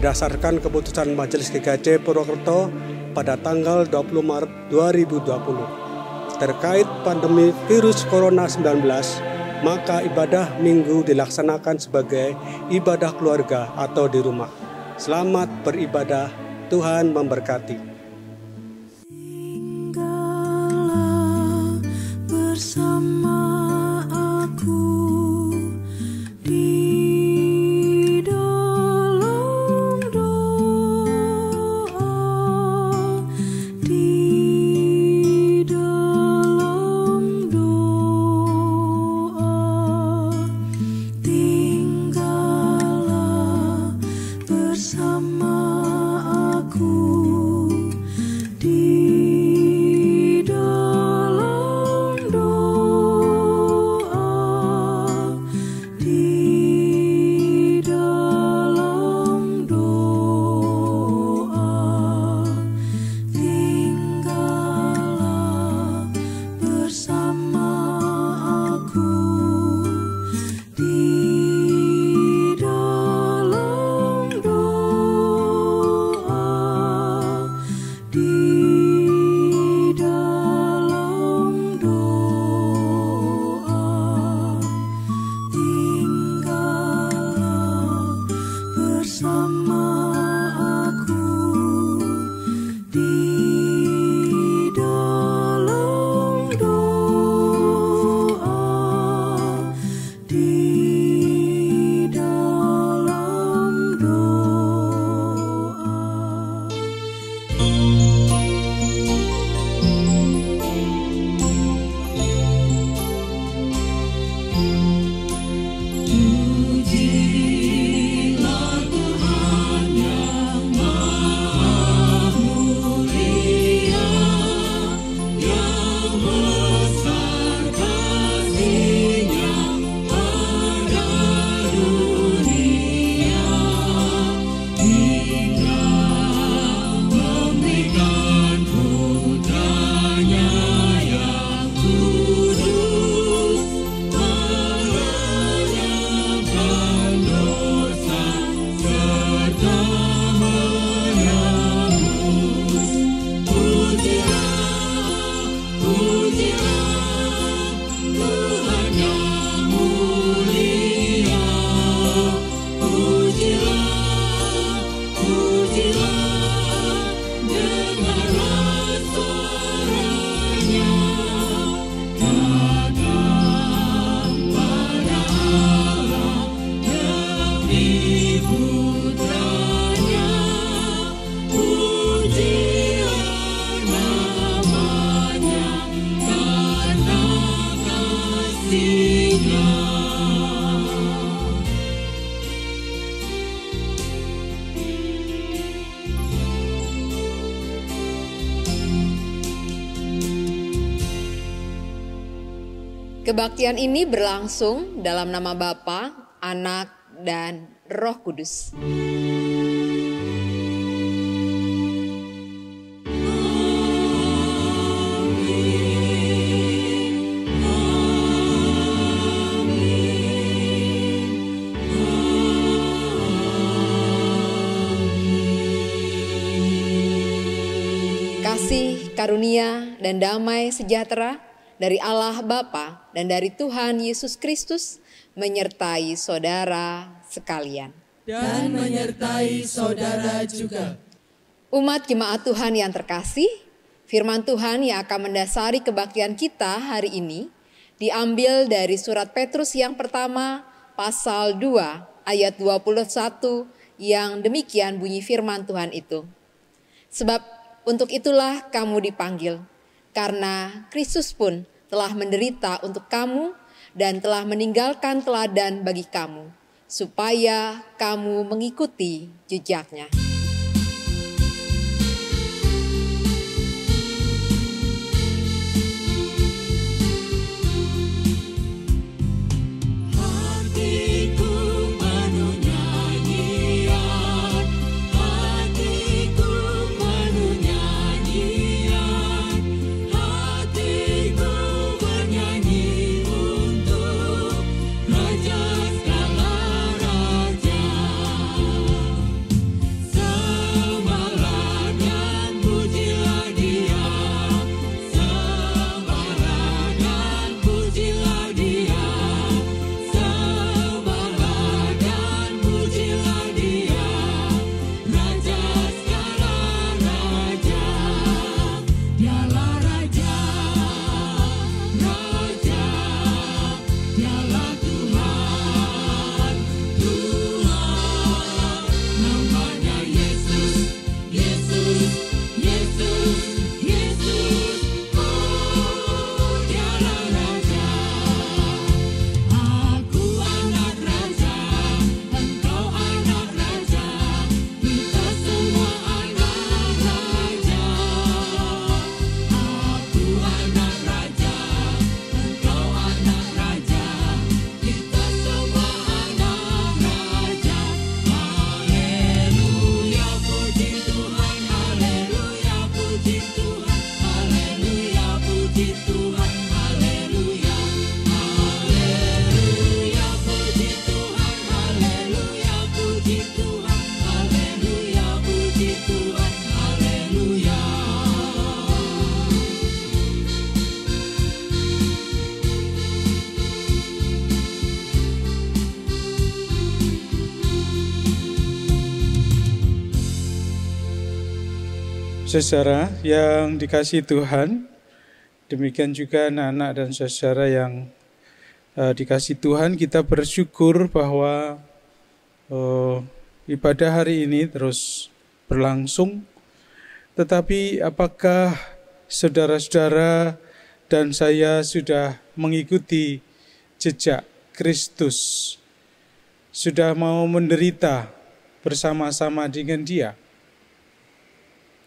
berdasarkan keputusan Majelis GKJ Purwokerto pada tanggal 20 Maret 2020 terkait pandemi virus Corona 19, maka ibadah minggu dilaksanakan sebagai ibadah keluarga atau di rumah. Selamat beribadah, Tuhan memberkati. Tinggallah bersama aku di dalam doa, di dalam doa. Tinggallah bersama aku di dalam doa, di dalam doa. Tinggallah bersama aku di dalam doa, di dalam doa. Tinggallah bersama aku di dalam doa, di dalam doa. Pujilah Tuhan yang Maha Mulia, yang besar kasih-Nya pada dunia, hingga memberikan putra-Nya yang kudus, menyelamatkan dosa serta menebus. Pujilah, pujilah Tuhan yang mulia. Pujilah, pujilah, dengarlah suara-Nya. Datang pada Allah demi putra-Nya. Pujilah namanya karena kasih-Nya. Kebaktian ini berlangsung dalam nama Bapa, Anak, dan Roh Kudus. Kasih, karunia, dan damai sejahtera dari Allah Bapa dan dari Tuhan Yesus Kristus menyertai saudara sekalian. Dan menyertai saudara juga. Umat jemaat Tuhan yang terkasih, firman Tuhan yang akan mendasari kebaktian kita hari ini diambil dari surat Petrus yang pertama pasal 2 ayat 21 yang demikian bunyi firman Tuhan itu. Sebab untuk itulah kamu dipanggil, karena Kristus pun telah menderita untuk kamu dan telah meninggalkan teladan bagi kamu, supaya kamu mengikuti jejaknya. Saudara yang dikasihi Tuhan, demikian juga anak-anak dan saudara yang dikasihi Tuhan, kita bersyukur bahwa ibadah hari ini terus berlangsung. Tetapi apakah saudara-saudara dan saya sudah mengikuti jejak Kristus? Sudah mau menderita bersama-sama dengan Dia?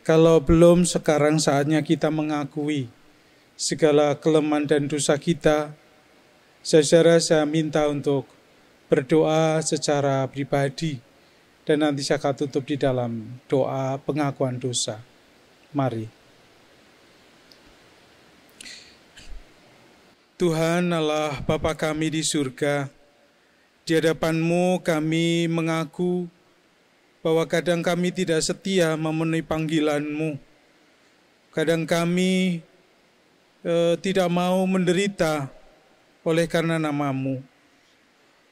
Kalau belum, sekarang saatnya kita mengakui segala kelemahan dan dosa kita. Saudara, saya minta untuk berdoa secara pribadi, dan nanti saya akan tutup di dalam doa pengakuan dosa. Mari. Tuhan Allah Bapa kami di surga, di hadapan-Mu kami mengaku bahwa kadang kami tidak setia memenuhi panggilan-Mu. Kadang kami tidak mau menderita oleh karena nama-Mu.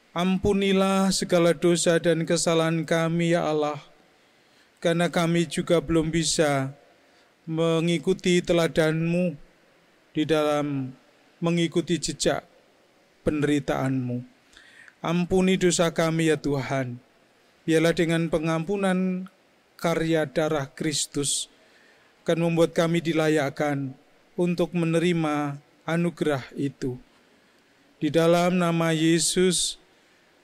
Ampunilah segala dosa dan kesalahan kami ya Allah, karena kami juga belum bisa mengikuti teladan-Mu di dalam mengikuti jejak penderitaan-Mu. Ampuni dosa kami ya Tuhan. Biarlah dengan pengampunan karya darah Kristus akan membuat kami dilayakkan untuk menerima anugerah itu. Di dalam nama Yesus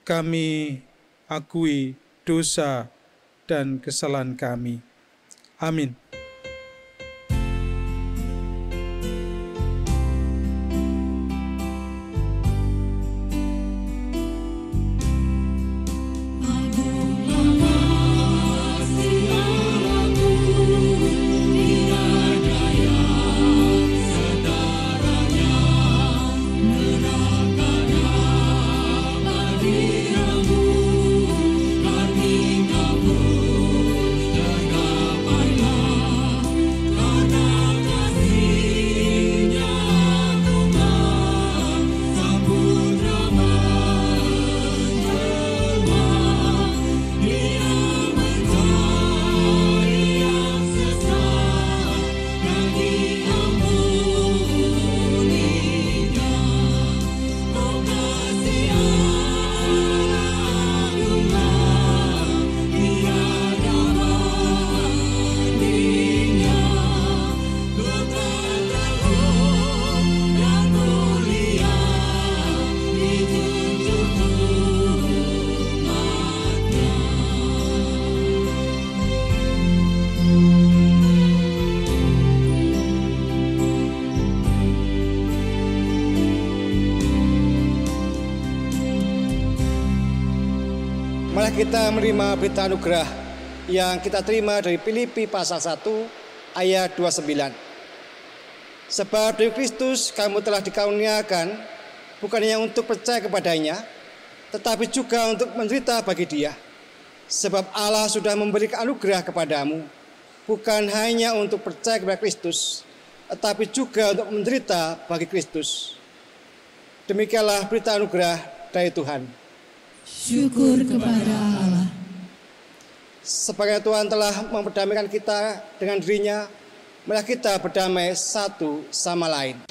kami akui dosa dan kesalahan kami. Amin. Mari kita menerima berita anugerah yang kita terima dari Filipi pasal 1 ayat 29. Sebab dari Kristus kamu telah dikaruniakan bukan hanya untuk percaya kepadanya, tetapi juga untuk menderita bagi Dia. Sebab Allah sudah memberikan anugerah kepadamu, bukan hanya untuk percaya kepada Kristus, tetapi juga untuk menderita bagi Kristus. Demikianlah berita anugerah dari Tuhan. Syukur kepada Allah. Sebagai Tuhan telah memperdamaikan kita dengan dirinya, mari kita berdamai satu sama lain.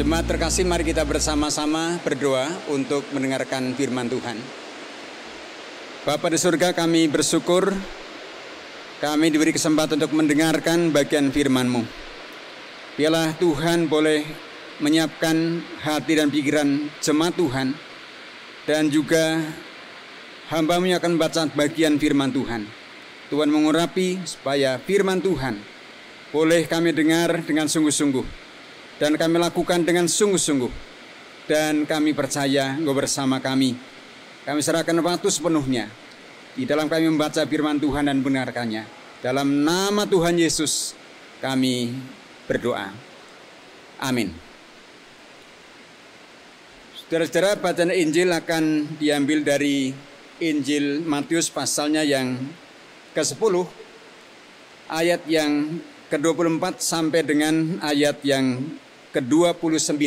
Jemaat terkasih, mari kita bersama-sama berdoa untuk mendengarkan firman Tuhan. Bapa di surga, kami bersyukur kami diberi kesempatan untuk mendengarkan bagian firman-Mu. Biarlah Tuhan boleh menyiapkan hati dan pikiran jemaat Tuhan, dan juga hamba-Mu yang akan membaca bagian firman Tuhan. Tuhan mengurapi supaya firman Tuhan boleh kami dengar dengan sungguh-sungguh, dan kami lakukan dengan sungguh-sungguh, dan kami percaya Engkau bersama kami. Kami serahkan waktu sepenuhnya di dalam kami membaca firman Tuhan dan mendengarkannya. Dalam nama Tuhan Yesus kami berdoa. Amin. Saudara-saudara, bacaan Injil akan diambil dari Injil Matius pasalnya yang ke-10, ayat yang ke-24 sampai dengan ayat yang ke-29.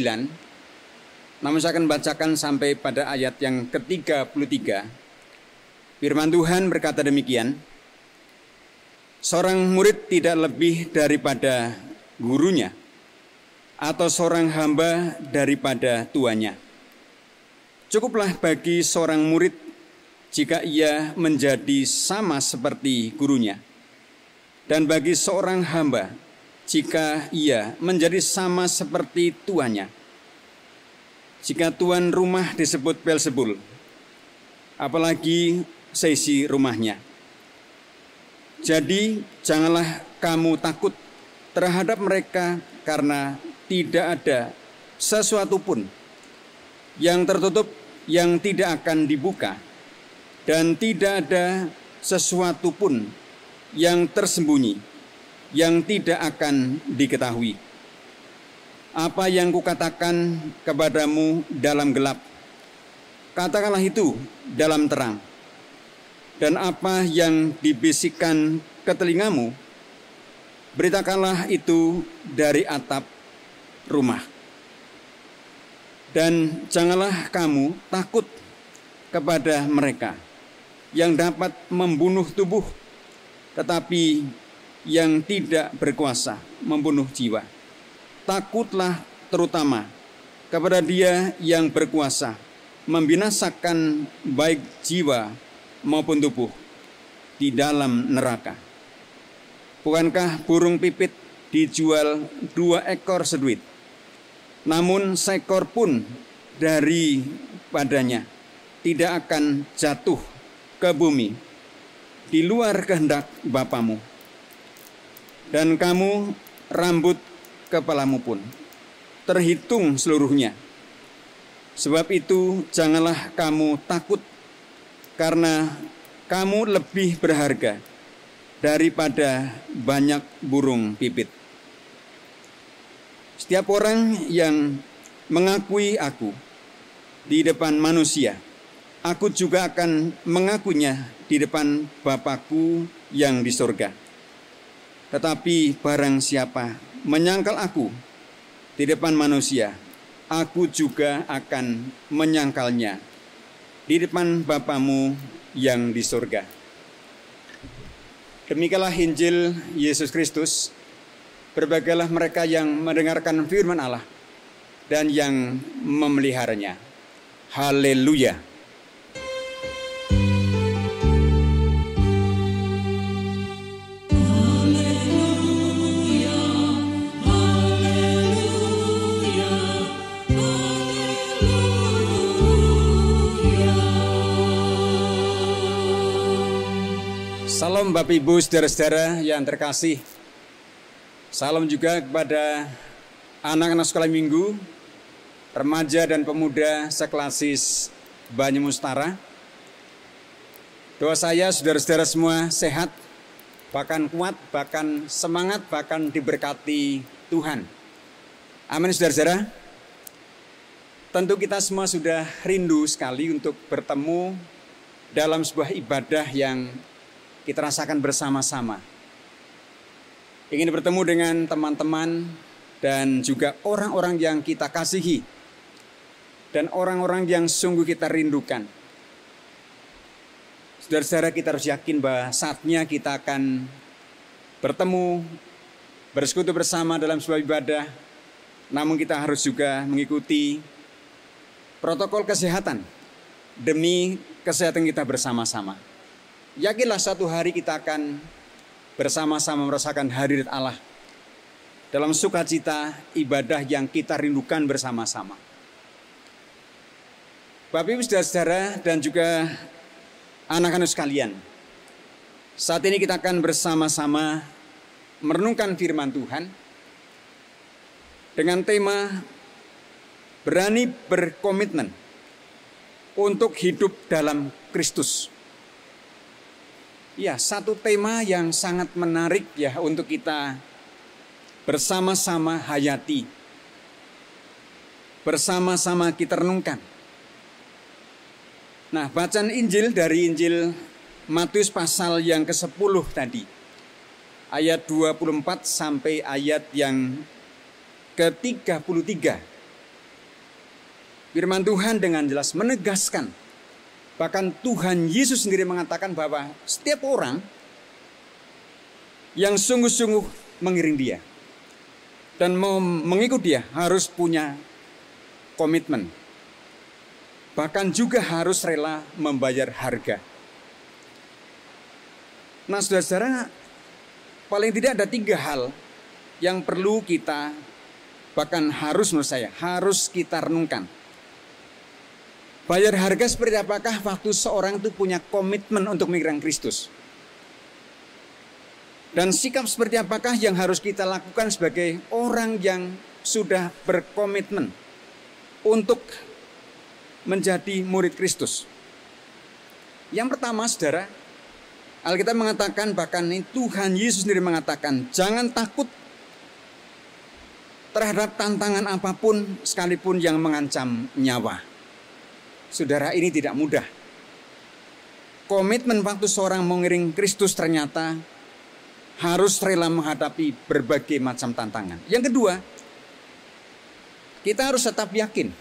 Namun saya akan bacakan sampai pada ayat yang ke-33. Firman Tuhan berkata demikian, seorang murid tidak lebih daripada gurunya, atau seorang hamba daripada tuannya. Cukuplah bagi seorang murid jika ia menjadi sama seperti gurunya, dan bagi seorang hamba jika ia menjadi sama seperti tuannya. Jika tuan rumah disebut Beelzebul, apalagi seisi rumahnya. Jadi janganlah kamu takut terhadap mereka, karena tidak ada sesuatu pun yang tertutup yang tidak akan dibuka, dan tidak ada sesuatu pun yang tersembunyi yang tidak akan diketahui. Apa yang kukatakan kepadamu dalam gelap, katakanlah itu dalam terang. Dan apa yang dibisikkan ke telingamu, beritakanlah itu dari atap rumah. Dan janganlah kamu takut kepada mereka yang dapat membunuh tubuh, tetapi yang tidak berkuasa membunuh jiwa. Takutlah terutama kepada Dia yang berkuasa membinasakan baik jiwa maupun tubuh di dalam neraka. Bukankah burung pipit dijual 2 ekor seduit, namun seekor pun daripadanya tidak akan jatuh ke bumi di luar kehendak Bapamu. Dan kamu, rambut kepalamu pun terhitung seluruhnya. Sebab itu janganlah kamu takut, karena kamu lebih berharga daripada banyak burung pipit. Setiap orang yang mengakui aku di depan manusia, aku juga akan mengakuinya di depan Bapa-Ku yang di surga. Tetapi barang siapa menyangkal aku di depan manusia, aku juga akan menyangkalnya di depan Bapamu yang di surga. Demikianlah Injil Yesus Kristus. Berbahagialah mereka yang mendengarkan firman Allah dan yang memeliharanya. Haleluya. Salam Bapak Ibu, saudara-saudara yang terkasih. Salam juga kepada anak-anak sekolah minggu, remaja dan pemuda seklasis Banyumustara. Doa saya saudara-saudara semua sehat, bahkan kuat, bahkan semangat, bahkan diberkati Tuhan. Amin saudara-saudara. Tentu kita semua sudah rindu sekali untuk bertemu dalam sebuah ibadah yang kita rasakan bersama-sama. Ingin bertemu dengan teman-teman dan juga orang-orang yang kita kasihi dan orang-orang yang sungguh kita rindukan. Saudara-saudara, kita harus yakin bahwa saatnya kita akan bertemu, bersekutu bersama dalam sebuah ibadah. Namun kita harus juga mengikuti protokol kesehatan demi kesehatan kita bersama-sama. Yakinlah suatu hari kita akan bersama-sama merasakan hadirat Allah dalam sukacita ibadah yang kita rindukan bersama-sama. Bapak Ibu saudara-saudara dan juga anak-anak sekalian, saat ini kita akan bersama-sama merenungkan firman Tuhan dengan tema berani berkomitmen untuk hidup dalam Kristus. Ya, satu tema yang sangat menarik ya untuk kita bersama-sama hayati, bersama-sama kita renungkan. Nah, bacaan Injil dari Injil Matius pasal yang ke-10 tadi, ayat 24 sampai ayat yang ke-33. Firman Tuhan dengan jelas menegaskan, bahkan Tuhan Yesus sendiri mengatakan bahwa setiap orang yang sungguh-sungguh mengiring Dia dan mau mengikut Dia harus punya komitmen. Bahkan juga harus rela membayar harga. Nah, saudara-saudara, paling tidak ada 3 hal yang perlu kita, bahkan harus menurut saya, harus kita renungkan. Bayar harga seperti apakah waktu seorang itu punya komitmen untuk mengiring Kristus? Dan sikap seperti apakah yang harus kita lakukan sebagai orang yang sudah berkomitmen untuk menjadi murid Kristus? Yang pertama, saudara, Alkitab mengatakan, bahkan Tuhan Yesus sendiri mengatakan, jangan takut terhadap tantangan apapun sekalipun yang mengancam nyawa. Saudara, ini tidak mudah. Komitmen waktu seorang mengiring Kristus ternyata harus rela menghadapi berbagai macam tantangan. Yang kedua, kita harus tetap yakin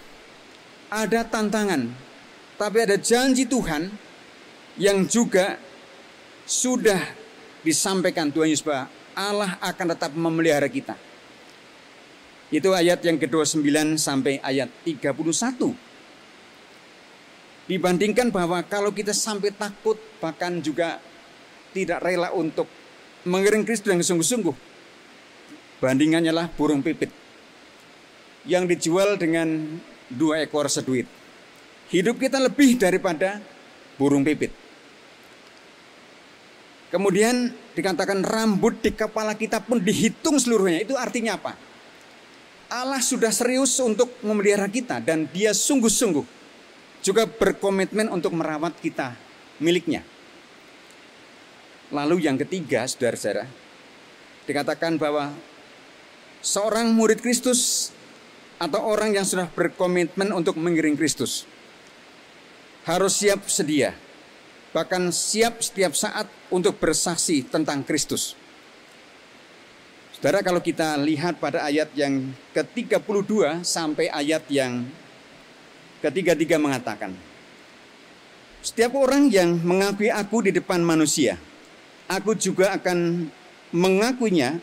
ada tantangan, tapi ada janji Tuhan yang juga sudah disampaikan Tuhan Yesus bahwa Allah akan tetap memelihara kita. Itu ayat yang ke-29 sampai ayat 31. Dibandingkan bahwa kalau kita sampai takut, bahkan juga tidak rela untuk mengiring Kristus dengan sungguh-sungguh, bandingannya lah burung pipit yang dijual dengan 2 ekor seduit. Hidup kita lebih daripada burung pipit. Kemudian dikatakan rambut di kepala kita pun dihitung seluruhnya. Itu artinya apa? Allah sudah serius untuk memelihara kita dan Dia sungguh-sungguh juga berkomitmen untuk merawat kita miliknya. Lalu yang ketiga, saudara-saudara, dikatakan bahwa seorang murid Kristus atau orang yang sudah berkomitmen untuk mengiring Kristus harus siap sedia, bahkan siap setiap saat untuk bersaksi tentang Kristus. Saudara, kalau kita lihat pada ayat yang ke-32 sampai ayat yang ke-33 mengatakan, setiap orang yang mengakui aku di depan manusia, aku juga akan mengakuinya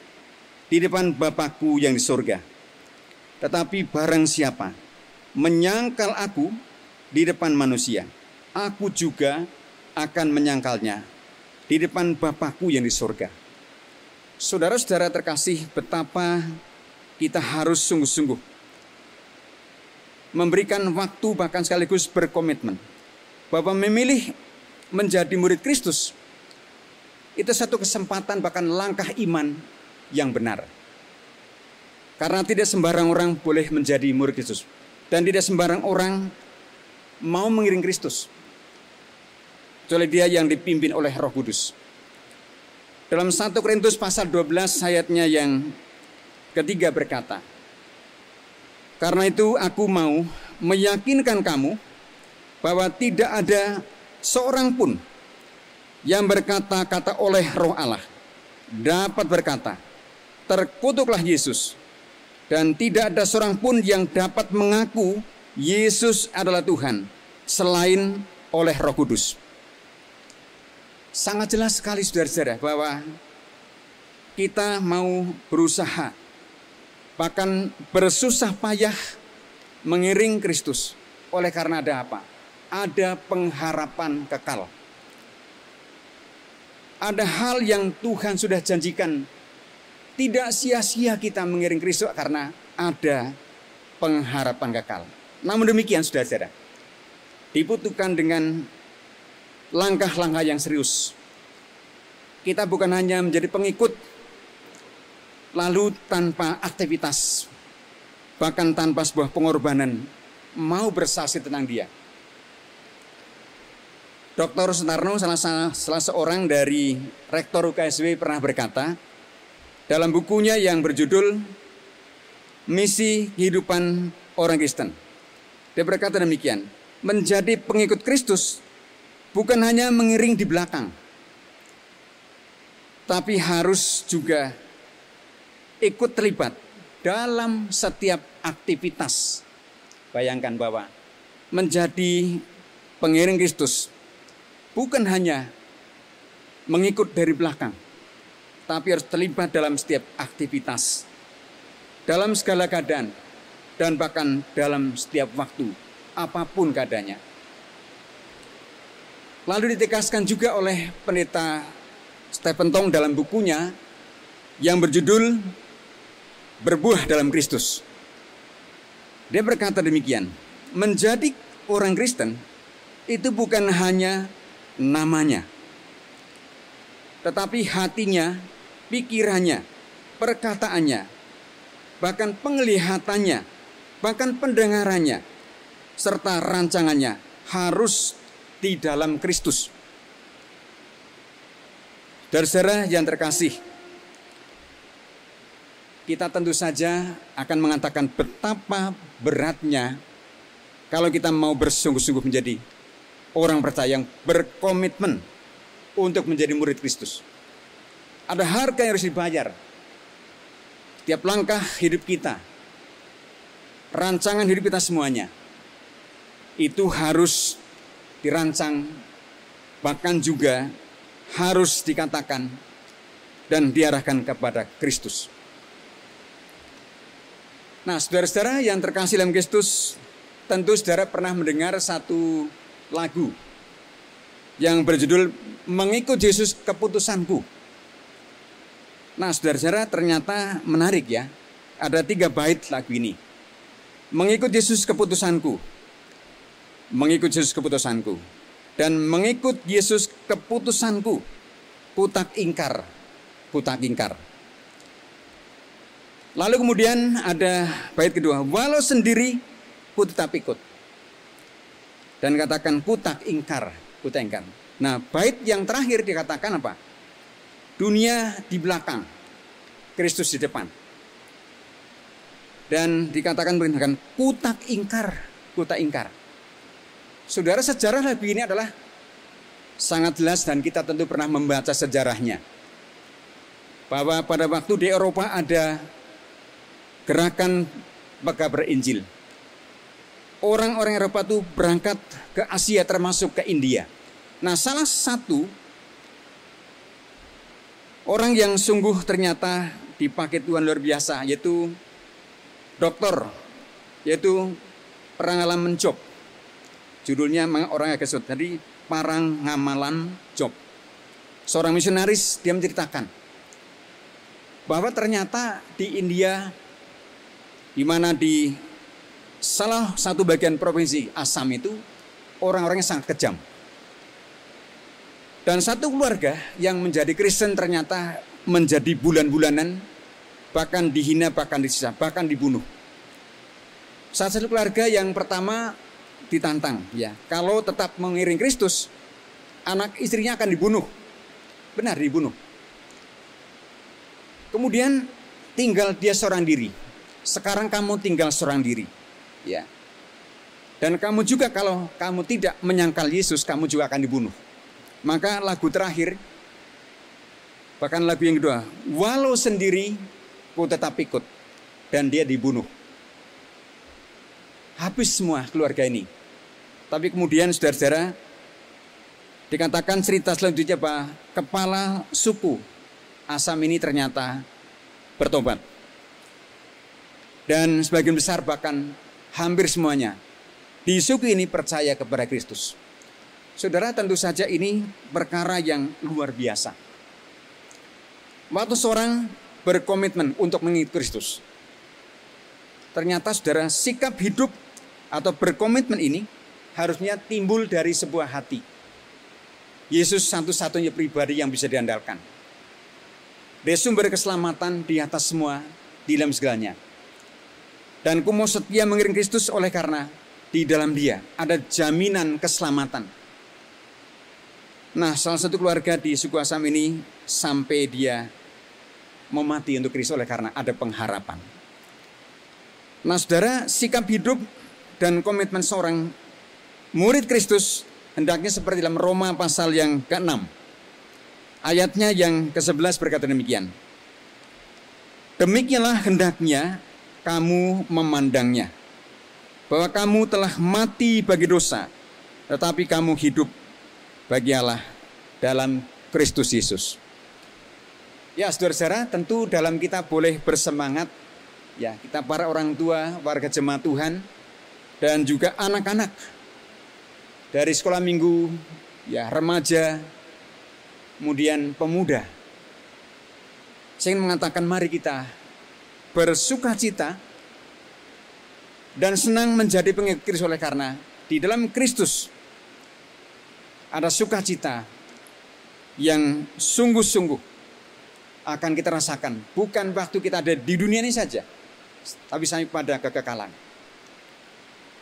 di depan Bapakku yang di surga. Tetapi barang siapa menyangkal aku di depan manusia, aku juga akan menyangkalnya di depan Bapakku yang di surga. Saudara-saudara terkasih, betapa kita harus sungguh-sungguh memberikan waktu, bahkan sekaligus berkomitmen bahwa memilih menjadi murid Kristus itu satu kesempatan, bahkan langkah iman yang benar. Karena tidak sembarang orang boleh menjadi murid Kristus, dan tidak sembarang orang mau mengiring Kristus kecuali dia yang dipimpin oleh Roh Kudus. Dalam 1 Korintus pasal 12 ayatnya yang ketiga berkata, karena itu aku mau meyakinkan kamu bahwa tidak ada seorang pun yang berkata-kata oleh Roh Allah dapat berkata, terkutuklah Yesus, dan tidak ada seorang pun yang dapat mengaku Yesus adalah Tuhan selain oleh Roh Kudus. Sangat jelas sekali saudara-saudara bahwa kita mau berusaha, bahkan bersusah payah mengiring Kristus. Oleh karena ada apa? Ada pengharapan kekal. Ada hal yang Tuhan sudah janjikan. Tidak sia-sia kita mengiring Kristus karena ada pengharapan kekal. Namun demikian saudara-saudara, dibutuhkan dengan langkah-langkah yang serius. Kita bukan hanya menjadi pengikut lalu tanpa aktivitas, bahkan tanpa sebuah pengorbanan, mau bersaksi tentang dia. Dr. Sutarno, salah seorang dari Rektor UKSW, pernah berkata dalam bukunya yang berjudul Misi Kehidupan Orang Kristen. Dia berkata demikian, menjadi pengikut Kristus bukan hanya mengiring di belakang, tapi harus juga ikut terlibat dalam setiap aktivitas. Bayangkan bahwa menjadi pengiring Kristus bukan hanya mengikut dari belakang, tapi harus terlibat dalam setiap aktivitas, dalam segala keadaan, dan bahkan dalam setiap waktu, apapun keadaannya. Lalu ditegaskan juga oleh pendeta Stephen Tong dalam bukunya yang berjudul Berbuah dalam Kristus. Dia berkata demikian, menjadi orang Kristen itu bukan hanya namanya, tetapi hatinya, pikirannya, perkataannya, bahkan penglihatannya, bahkan pendengarannya, serta rancangannya harus di dalam Kristus. Saudara yang terkasih, kita tentu saja akan mengatakan betapa beratnya kalau kita mau bersungguh-sungguh menjadi orang percaya yang berkomitmen untuk menjadi murid Kristus. Ada harga yang harus dibayar. Setiap langkah hidup kita, rancangan hidup kita semuanya, itu harus dirancang, bahkan juga harus dikatakan dan diarahkan kepada Kristus. Nah, saudara-saudara yang terkasih dalam Kristus, tentu saudara pernah mendengar satu lagu yang berjudul Mengikut Yesus Keputusanku. Nah, saudara-saudara, ternyata menarik ya. Ada 3 bait lagu ini. Mengikut Yesus keputusanku, mengikut Yesus keputusanku, dan mengikut Yesus keputusanku, kutak ingkar, kutak ingkar. Lalu kemudian ada bait kedua, walau sendiri ku tetap ikut. Dan katakan kutak ingkar, kutak ingkar. Nah, bait yang terakhir dikatakan apa? Dunia di belakang, Kristus di depan. Dan dikatakan dengan kutak ingkar, kutak ingkar. Saudara, sejarah lagu ini adalah sangat jelas dan kita tentu pernah membaca sejarahnya. Bahwa pada waktu di Eropa ada gerakan pekabar Injil. Orang-orang Eropa itu berangkat ke Asia termasuk ke India. Nah, salah satu orang yang sungguh ternyata dipakai Tuhan luar biasa, yaitu dokter, yaitu Parangamalan Job. Judulnya orang agak kesut, jadi Parangamalan Job. Seorang misionaris, dia menceritakan bahwa ternyata di India, di mana di salah satu bagian provinsi Assam itu orang-orangnya sangat kejam. Dan satu keluarga yang menjadi Kristen ternyata menjadi bulan-bulanan, bahkan dihina, bahkan disiksa, bahkan dibunuh. Salah satu keluarga yang pertama ditantang, ya, kalau tetap mengiring Kristus, anak istrinya akan dibunuh. Benar, dibunuh. Kemudian tinggal dia seorang diri. Sekarang kamu tinggal seorang diri, ya. Dan kamu juga kalau kamu tidak menyangkal Yesus, kamu juga akan dibunuh. Maka lagu terakhir, bahkan lagu yang kedua, walau sendiri ku tetap ikut, dan dia dibunuh. Habis semua keluarga ini. Tapi kemudian saudara-saudara, dikatakan cerita selanjutnya bahwa kepala suku Assam ini ternyata bertobat. Dan sebagian besar bahkan hampir semuanya di suku ini percaya kepada Kristus. Saudara, tentu saja ini perkara yang luar biasa. Waktu seorang berkomitmen untuk mengikut Kristus, ternyata saudara, sikap hidup atau berkomitmen ini harusnya timbul dari sebuah hati. Yesus satu-satunya pribadi yang bisa diandalkan. Dia sumber keselamatan di atas semua, di dalam segalanya. Dan ku mau setia mengiring Kristus oleh karena di dalam Dia ada jaminan keselamatan. Nah, salah satu keluarga di suku Asam ini sampai dia mau mati untuk Kristus oleh karena ada pengharapan. Nah, saudara, sikap hidup dan komitmen seorang murid Kristus hendaknya seperti dalam Roma pasal yang ke-6. Ayatnya yang ke-11 berkata demikian. Demikianlah hendaknya kamu memandangnya, bahwa kamu telah mati bagi dosa, tetapi kamu hidup bagi Allah dalam Kristus Yesus. Ya, saudara-saudara, tentu dalam kita boleh bersemangat, ya, kita para orang tua, warga jemaat Tuhan, dan juga anak-anak dari sekolah minggu, ya, remaja, kemudian pemuda. Saya ingin mengatakan mari kita bersukacita dan senang menjadi pengikut Kristus oleh karena di dalam Kristus ada sukacita yang sungguh-sungguh akan kita rasakan. Bukan waktu kita ada di dunia ini saja, tapi sampai pada kekekalan.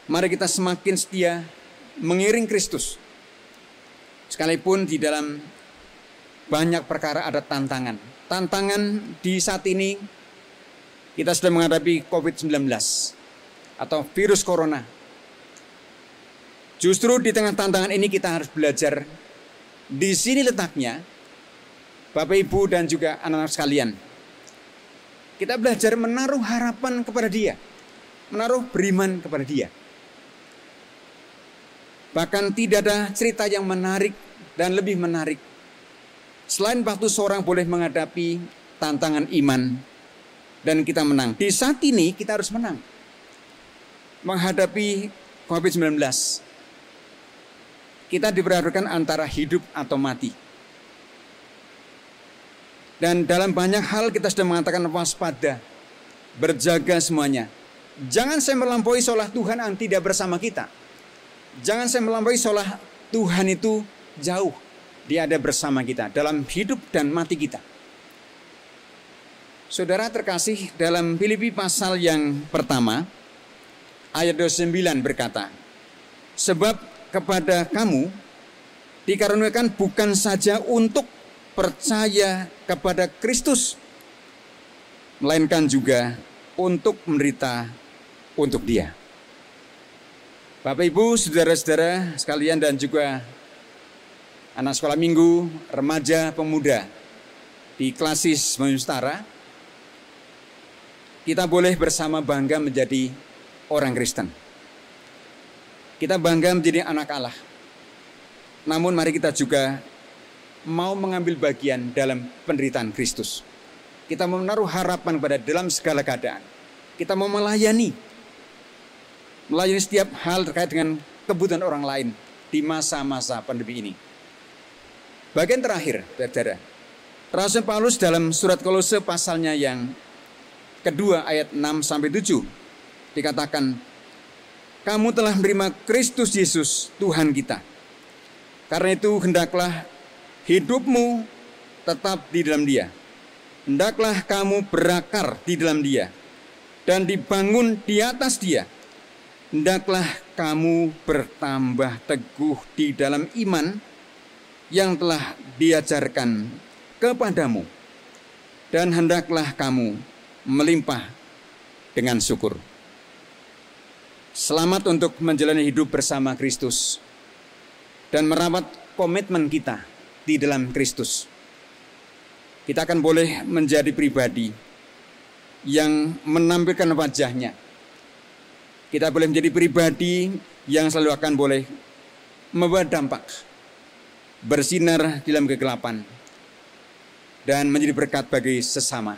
Mari kita semakin setia mengiring Kristus. Sekalipun di dalam banyak perkara ada tantangan. Tantangan di saat ini kita sudah menghadapi COVID-19 atau virus corona. Justru di tengah tantangan ini kita harus belajar. Di sini letaknya, Bapak Ibu dan juga anak-anak sekalian. Kita belajar menaruh harapan kepada Dia. Menaruh beriman kepada Dia. Bahkan tidak ada cerita yang menarik dan lebih menarik selain waktu seorang boleh menghadapi tantangan iman dan kita menang. Di saat ini kita harus menang menghadapi COVID-19. Kita diperhadapkan antara hidup atau mati. Dan dalam banyak hal kita sudah mengatakan waspada, berjaga semuanya. Jangan saya melampaui seolah Tuhan yang tidak bersama kita. Jangan saya melampaui seolah Tuhan itu jauh. Dia ada bersama kita dalam hidup dan mati kita. Saudara terkasih, dalam Filipi pasal yang pertama, ayat 29 berkata, sebab kepada kamu dikaruniakan bukan saja untuk percaya kepada Kristus, melainkan juga untuk menderita untuk Dia. Bapak Ibu, saudara-saudara sekalian dan juga anak sekolah minggu, remaja, pemuda di Klasis Utara, kita boleh bersama bangga menjadi orang Kristen. Kita bangga menjadi anak Allah. Namun mari kita juga mau mengambil bagian dalam penderitaan Kristus. Kita mau menaruh harapan pada dalam segala keadaan. Kita mau melayani setiap hal terkait dengan kebutuhan orang lain di masa-masa pandemi ini. Bagian terakhir, saudara, Rasul Paulus dalam surat Kolose pasalnya yang kedua ayat 6-7 dikatakan, kamu telah menerima Kristus Yesus Tuhan kita. Karena itu hendaklah hidupmu tetap di dalam Dia. Hendaklah kamu berakar di dalam Dia dan dibangun di atas Dia. Hendaklah kamu bertambah teguh di dalam iman yang telah diajarkan kepadamu. Dan hendaklah kamu melimpah dengan syukur. Selamat untuk menjalani hidup bersama Kristus dan merawat komitmen kita di dalam Kristus. Kita akan boleh menjadi pribadi yang menampilkan wajahnya. Kita boleh menjadi pribadi yang selalu akan boleh membawa dampak, bersinar di dalam kegelapan, dan menjadi berkat bagi sesama.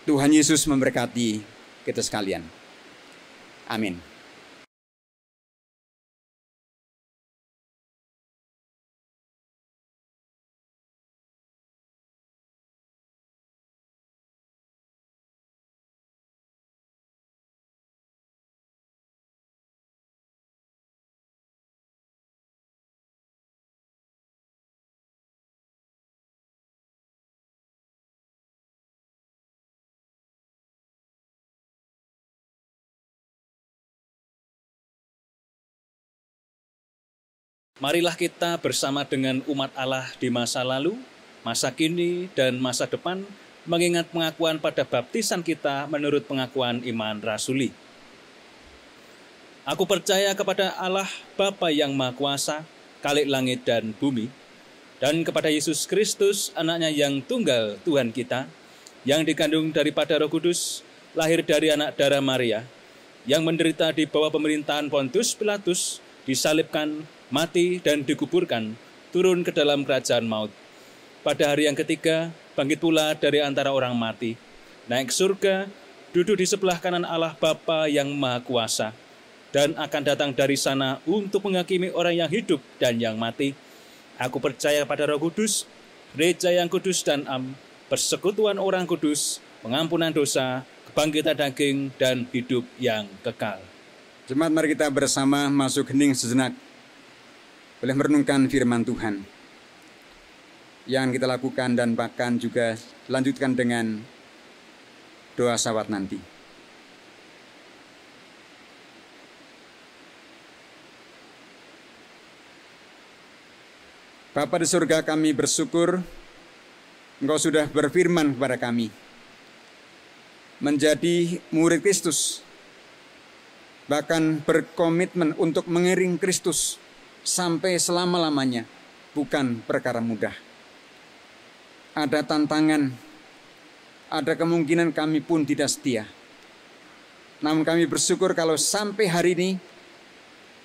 Tuhan Yesus memberkati kita sekalian. Amin. Marilah kita bersama dengan umat Allah di masa lalu, masa kini, dan masa depan mengingat pengakuan pada baptisan kita menurut pengakuan iman rasuli. Aku percaya kepada Allah Bapa yang Maha Kuasa, Khalik langit dan bumi, dan kepada Yesus Kristus, anaknya yang tunggal Tuhan kita, yang dikandung daripada Roh Kudus, lahir dari anak darah Maria, yang menderita di bawah pemerintahan Pontius Pilatus, disalibkan, mati dan dikuburkan, turun ke dalam kerajaan maut. Pada hari yang ketiga, bangkit pula dari antara orang mati, naik surga, duduk di sebelah kanan Allah Bapa yang Maha Kuasa, dan akan datang dari sana untuk menghakimi orang yang hidup dan yang mati. Aku percaya pada Roh Kudus, gereja yang kudus dan persekutuan orang kudus, pengampunan dosa, kebangkitan daging, dan hidup yang kekal. Jemaat, mari kita bersama masuk hening sejenak, boleh merenungkan firman Tuhan yang kita lakukan dan bahkan juga lanjutkan dengan doa salawat nanti. Bapa di surga, kami bersyukur Engkau sudah berfirman kepada kami menjadi murid Kristus, bahkan berkomitmen untuk mengiring Kristus sampai selama-lamanya, bukan perkara mudah. Ada tantangan, ada kemungkinan kami pun tidak setia. Namun kami bersyukur kalau sampai hari ini,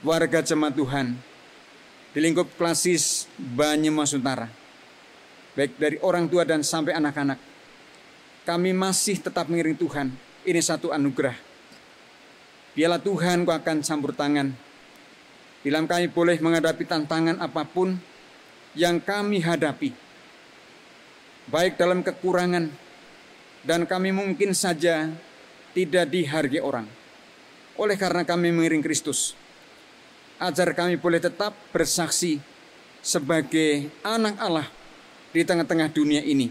warga jemaat Tuhan di lingkup klasis Banyumas Utara, baik dari orang tua dan sampai anak-anak, kami masih tetap mengiring Tuhan. Ini satu anugerah. Biarlah Tuhan Kau akan campur tangan bila kami boleh menghadapi tantangan apapun yang kami hadapi, baik dalam kekurangan, dan kami mungkin saja tidak dihargai orang. Oleh karena kami mengiring Kristus, ajar kami boleh tetap bersaksi sebagai anak Allah di tengah-tengah dunia ini.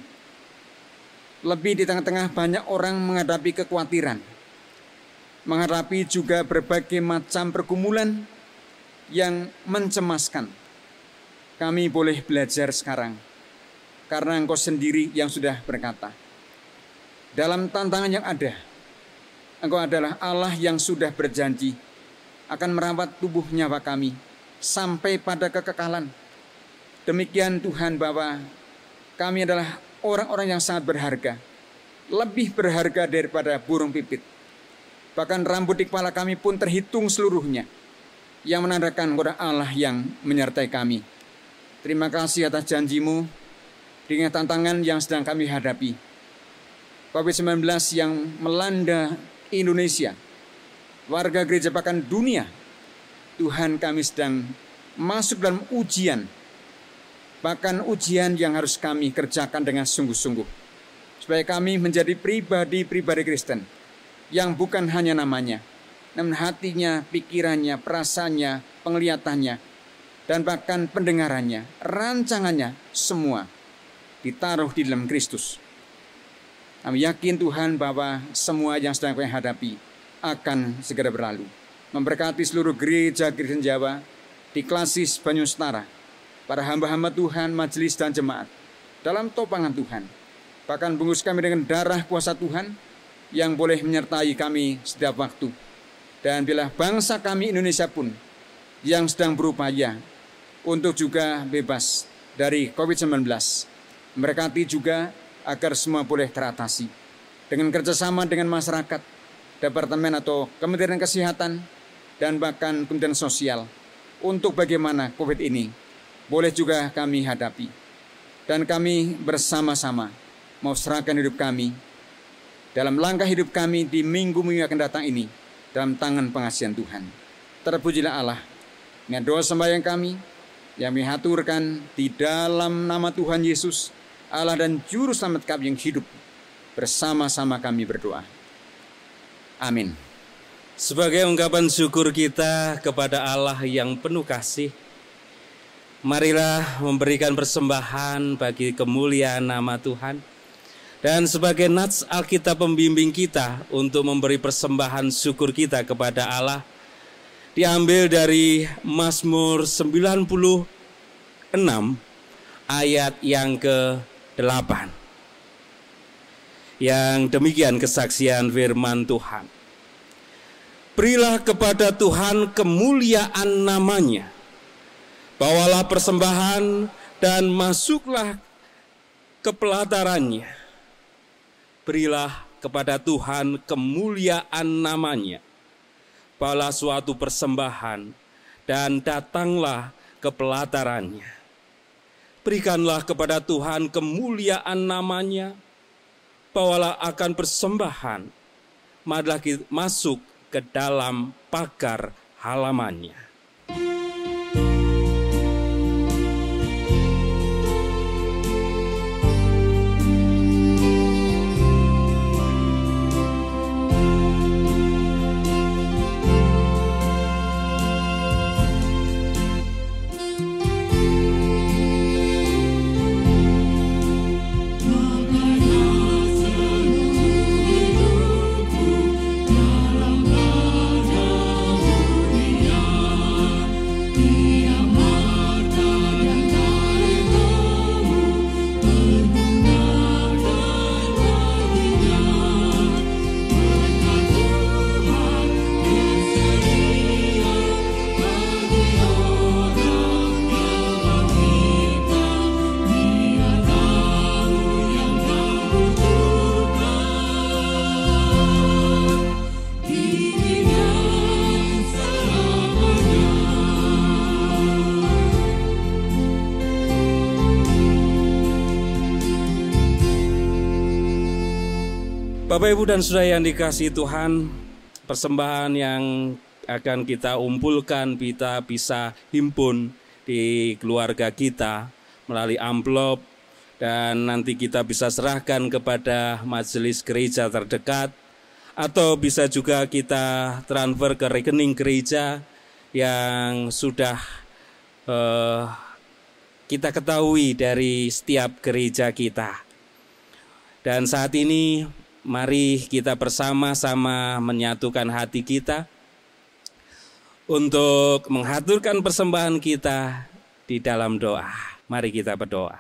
Lebih di tengah-tengah banyak orang menghadapi kekhawatiran, menghadapi juga berbagai macam pergumulan yang mencemaskan. Kami boleh belajar sekarang, karena Engkau sendiri yang sudah berkata, dalam tantangan yang ada, Engkau adalah Allah yang sudah berjanji akan merawat tubuh nyawa kami sampai pada kekekalan. Demikian Tuhan, bahwa kami adalah orang-orang yang sangat berharga, lebih berharga daripada burung pipit. Bahkan rambut di kepala kami pun terhitung seluruhnya, yang menandakan kepada Allah yang menyertai kami. Terima kasih atas janji-Mu dengan tantangan yang sedang kami hadapi. COVID-19 yang melanda Indonesia, warga gereja bahkan dunia. Tuhan, kami sedang masuk dalam ujian, bahkan ujian yang harus kami kerjakan dengan sungguh-sungguh, supaya kami menjadi pribadi-pribadi Kristen yang bukan hanya namanya, namun hatinya, pikirannya, perasaannya, penglihatannya, dan bahkan pendengarannya, rancangannya, semua ditaruh di dalam Kristus. Kami yakin Tuhan bahwa semua yang sedang kami hadapi akan segera berlalu. Memberkati seluruh gereja Kristen Jawa di klasis Banyumas Utara, para hamba-hamba Tuhan, majelis dan jemaat dalam topangan Tuhan. Bahkan bungkus kami dengan darah kuasa Tuhan yang boleh menyertai kami setiap waktu. Dan bila bangsa kami Indonesia pun yang sedang berupaya untuk juga bebas dari COVID-19, memberkati juga agar semua boleh teratasi dengan kerjasama dengan masyarakat, departemen atau Kementerian Kesehatan, dan bahkan Kementerian Sosial, untuk bagaimana COVID ini boleh juga kami hadapi. Dan kami bersama-sama mau serahkan hidup kami dalam langkah hidup kami di minggu-minggu akan datang ini dalam tangan pengasihan Tuhan. Terpujilah Allah. Dengan doa sembahyang kami yang dihaturkan di dalam nama Tuhan Yesus, Allah dan Juru Selamat kami yang hidup, bersama-sama kami berdoa. Amin. Sebagai ungkapan syukur kita kepada Allah yang penuh kasih, marilah memberikan persembahan bagi kemuliaan nama Tuhan. Dan sebagai nats Alkitab pembimbing kita untuk memberi persembahan syukur kita kepada Allah, diambil dari Mazmur 96 ayat yang ke-8. Yang demikian kesaksian firman Tuhan. Berilah kepada Tuhan kemuliaan namanya, bawalah persembahan dan masuklah ke pelatarannya. Berilah kepada Tuhan kemuliaan namanya, bawalah suatu persembahan dan datanglah ke pelatarannya. Berikanlah kepada Tuhan kemuliaan namanya, bawalah akan persembahan, marilah kita masuk ke dalam pagar halamannya. Bapak, Ibu, dan Saudara yang dikasihi Tuhan, persembahan yang akan kita umpulkan, kita bisa himpun di keluarga kita melalui amplop, dan nanti kita bisa serahkan kepada majelis gereja terdekat, atau bisa juga kita transfer ke rekening gereja yang sudah kita ketahui dari setiap gereja kita. Dan saat ini mari kita bersama-sama menyatukan hati kita untuk menghaturkan persembahan kita di dalam doa. Mari kita berdoa.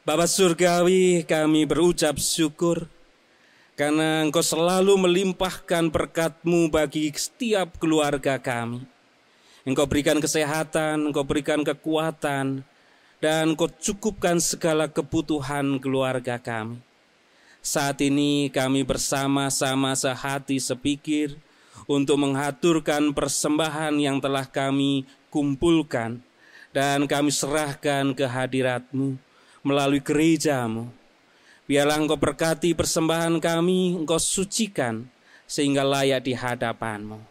Bapa Surgawi, kami berucap syukur karena Engkau selalu melimpahkan berkat-Mu bagi setiap keluarga kami. Engkau berikan kesehatan, Engkau berikan kekuatan, dan Engkau cukupkan segala kebutuhan keluarga kami. Saat ini kami bersama-sama sehati sepikir untuk menghaturkan persembahan yang telah kami kumpulkan dan kami serahkan ke hadirat-Mu melalui gereja-Mu. Biarlah Engkau berkati persembahan kami, Engkau sucikan sehingga layak di hadapan-Mu.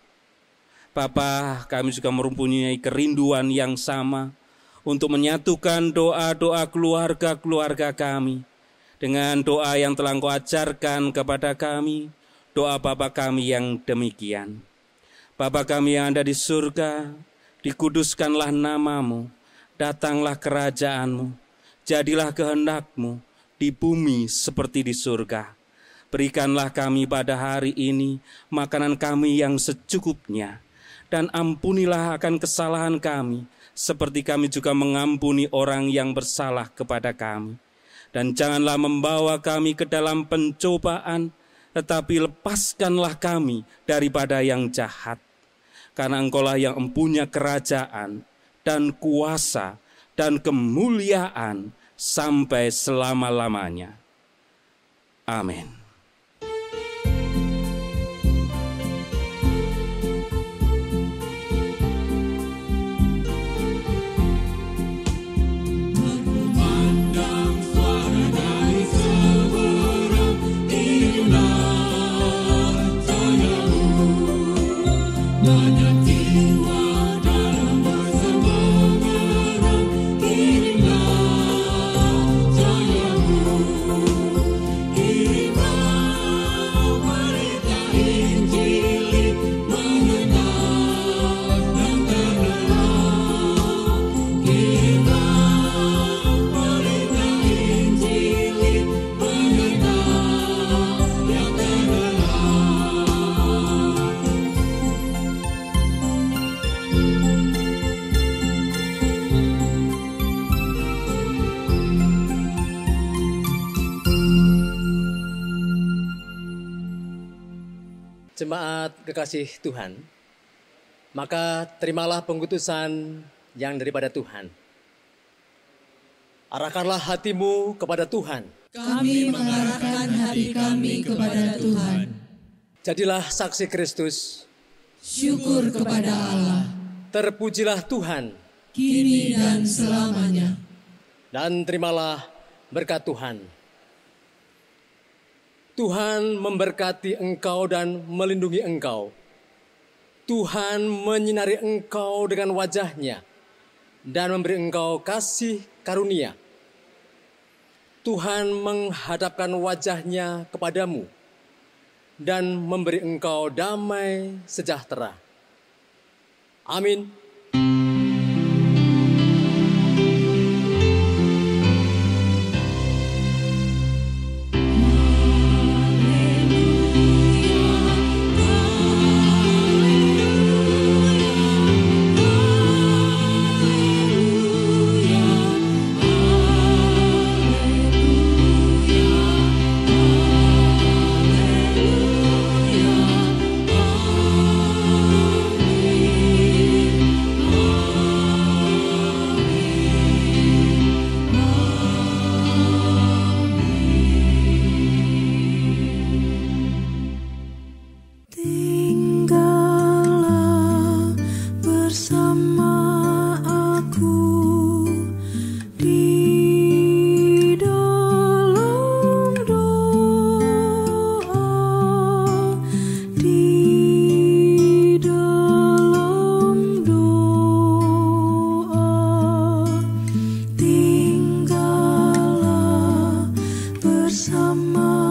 Bapa, kami juga mempunyai kerinduan yang sama untuk menyatukan doa-doa keluarga-keluarga kami dengan doa yang telah Engkau ajarkan kepada kami, doa Bapa kami yang demikian. Bapa kami yang ada di surga, dikuduskanlah nama-Mu, datanglah kerajaan-Mu, jadilah kehendak-Mu di bumi seperti di surga. Berikanlah kami pada hari ini makanan kami yang secukupnya, dan ampunilah akan kesalahan kami, seperti kami juga mengampuni orang yang bersalah kepada kami. Dan janganlah membawa kami ke dalam pencobaan, tetapi lepaskanlah kami daripada yang jahat. Karena Engkaulah yang mempunyai kerajaan dan kuasa dan kemuliaan sampai selama-lamanya. Amin. Kirimlah Jemaat kekasih Tuhan, maka terimalah pengutusan yang daripada Tuhan. Arahkanlah hatimu kepada Tuhan. Kami mengarahkan hati kami kepada Tuhan. Jadilah saksi Kristus. Syukur kepada Allah. Terpujilah Tuhan. Kini dan selamanya. Dan terimalah berkat Tuhan. Tuhan memberkati engkau dan melindungi engkau. Tuhan menyinari engkau dengan wajah-Nya dan memberi engkau kasih karunia. Tuhan menghadapkan wajah-Nya kepadamu dan memberi engkau damai sejahtera. Amin. Tinggallah bersama aku di dalam doa, di dalam doa. Tinggallah bersama